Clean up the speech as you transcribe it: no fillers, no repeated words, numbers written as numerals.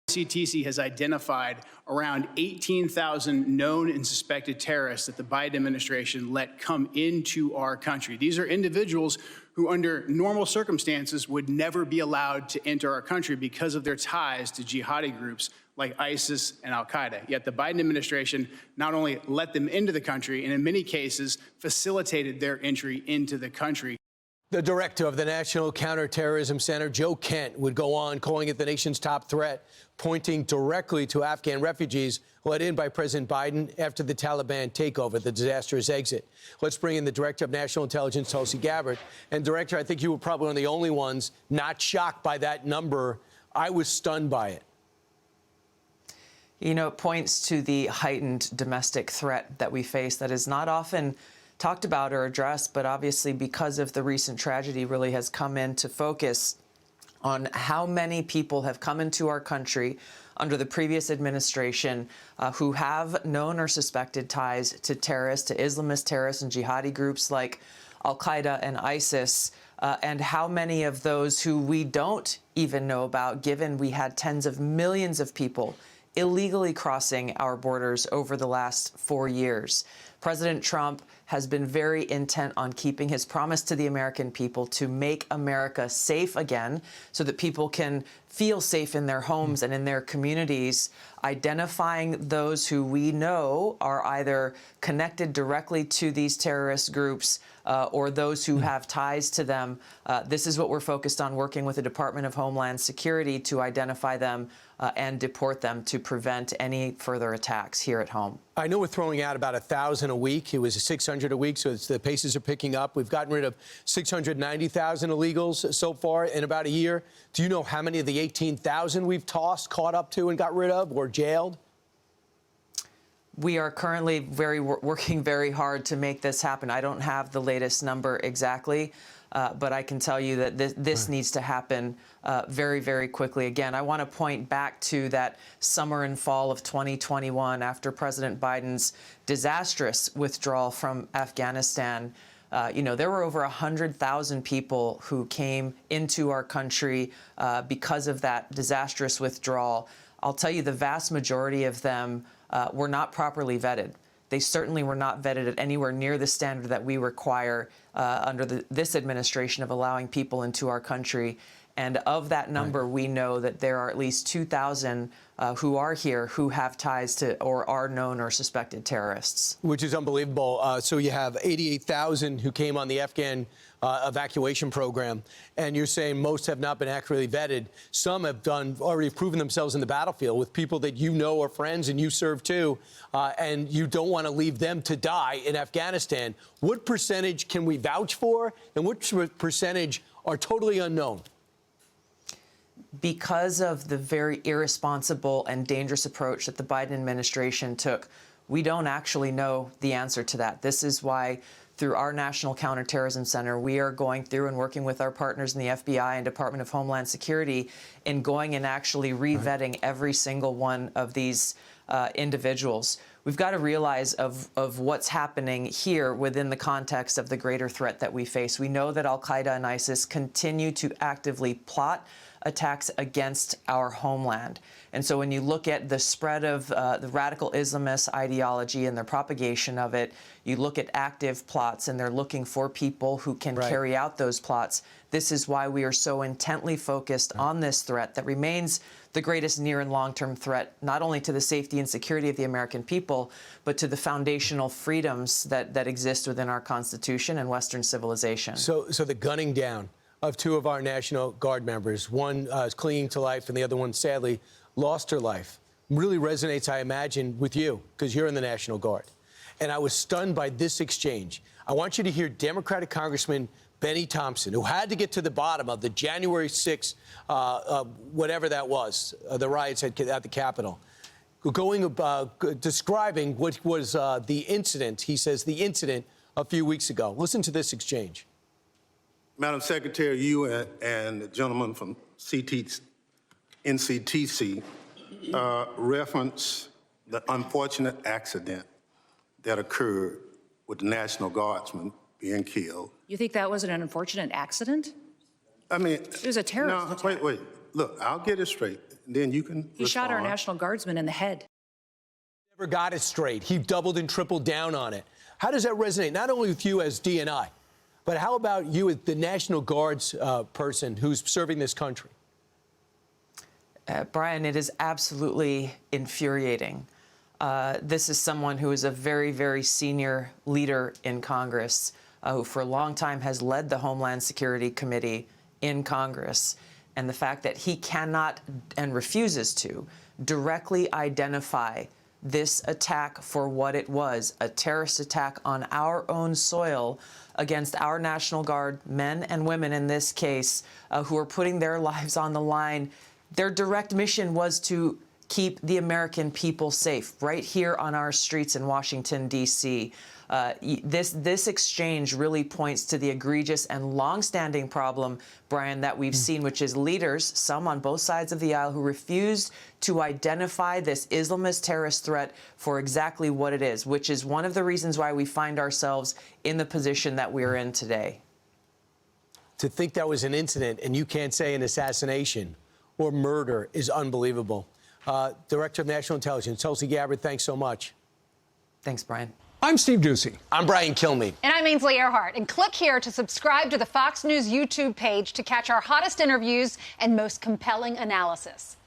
CTC has identified around 18,000 known and suspected terrorists that the Biden administration let come into our country. These are individuals who, under normal circumstances, would never be allowed to enter our country because of their ties to jihadi groups like ISIS and al-Qaeda. Yet the Biden administration not only let them into the country, and in many cases facilitated their entry into the country. The director of the National Counterterrorism Center, Joe Kent, would go on calling it the nation's top threat, pointing directly to Afghan refugees let in by President Biden after the Taliban takeover, the disastrous exit. Let's bring in the director of National Intelligence, Tulsi Gabbard. And director, I think you were probably one of the only ones not shocked by that number. I was stunned by it. You know, it points to the heightened domestic threat that we face that is not often talked about or addressed, but obviously because of the recent tragedy really has come into focus on how many people have come into our country under the previous administration who have known or suspected ties to terrorists, to Islamist terrorists and jihadi groups like al-Qaeda and ISIS, and how many of those who we don't even know about, given we had tens of millions of people illegally crossing our borders over the last 4 years. President Trump has been very intent on keeping his promise to the American people to make America safe again so that people can feel safe in their homes and in their communities, identifying those who we know are either connected directly to these terrorist groups or those who have ties to them. This is what we're focused on, working with the Department of Homeland Security to identify them and deport them to prevent any further attacks here at home. I know we're throwing out about 1,000 a week. It was 600 a week, so the paces are picking up. We've gotten rid of 690,000 illegals so far in about a year. Do you know how many of the 18,000 we've tossed, caught up to, and got rid of or jailed? We are currently working very hard to make this happen. I don't have the latest number exactly, but I can tell you that this needs to happen very, very quickly. Again, I want to point back to that summer and fall of 2021 after President Biden's disastrous withdrawal from Afghanistan. You know, there were over 100,000 people who came into our country because of that disastrous withdrawal. I'll tell you, the vast majority of them were not properly vetted. They certainly were not vetted at anywhere near the standard that we require under this administration of allowing people into our country. And of that number, we know that there are at least 2,000 who are here who have ties to or are known or suspected terrorists. Which is unbelievable. So you have 88,000 who came on the Afghan evacuation program, and you're saying most have not been accurately vetted. Some have already proven themselves in the battlefield with people that you know are friends and you serve too, and you don't want to leave them to die in Afghanistan. What percentage can we vouch for, and what percentage are totally unknown? Because of the very irresponsible and dangerous approach that the Biden administration took, we don't actually know the answer to that. This is why, through our National Counterterrorism Center, we are going through and working with our partners in the FBI and Department of Homeland Security in going and actually re-vetting every single one of these individuals. We've got to realize of what's happening here within the context of the greater threat that we face. We know that al-Qaeda and ISIS continue to actively plot attacks against our homeland. And so when you look at the spread of the radical Islamist ideology and their propagation of it, you look at active plots, and they're looking for people who can carry out those plots. This is why we are so intently focused on this threat that remains the greatest near and long-term threat, not only to the safety and security of the American people, but to the foundational freedoms that exist within our Constitution and Western civilization. So the gunning down of two of our National Guard members, one is clinging to life and the other one, sadly, lost her life, really resonates, I imagine, with you, because you're in the National Guard. And I was stunned by this exchange. I want you to hear Democratic Congressman Benny Thompson, who had to get to the bottom of the January 6th, whatever that was, the riots at the Capitol, describing what was the incident, he says, the incident a few weeks ago. Listen to this exchange. Madam Secretary, you and the gentleman from NCTC reference the unfortunate accident that occurred with the National Guardsman being killed. You think that was an unfortunate accident? I mean, it was a terrorist attack. Wait. look, I'll get it straight, then you can He shot our respond. National Guardsman in the head. Never got it straight. He doubled and tripled down on it. How does that resonate, not only with you as DNI, but how about you as the National Guard's person who's serving this country? Brian, it is absolutely infuriating. This is someone who is a very, very senior leader in Congress, who for a long time has led the Homeland Security Committee in Congress. And the fact that he cannot and refuses to directly identify this attack for what it was, a terrorist attack on our own soil against our National Guard men and women in this case, who are putting their lives on the line. Their direct mission was to keep the American people safe right here on our streets in Washington, D.C. This exchange really points to the egregious and longstanding problem, Brian, that we've seen, which is leaders, some on both sides of the aisle, who refused to identify this Islamist terrorist threat for exactly what it is, which is one of the reasons why we find ourselves in the position that we're in today. To think that was an incident and you can't say an assassination or murder is unbelievable. Director of National Intelligence, Tulsi Gabbard, thanks so much. Thanks, Brian. I'm Steve Ducey. I'm Brian Kilmeade. And I'm Ainsley Earhart. And click here to subscribe to the Fox News YouTube page to catch our hottest interviews and most compelling analysis.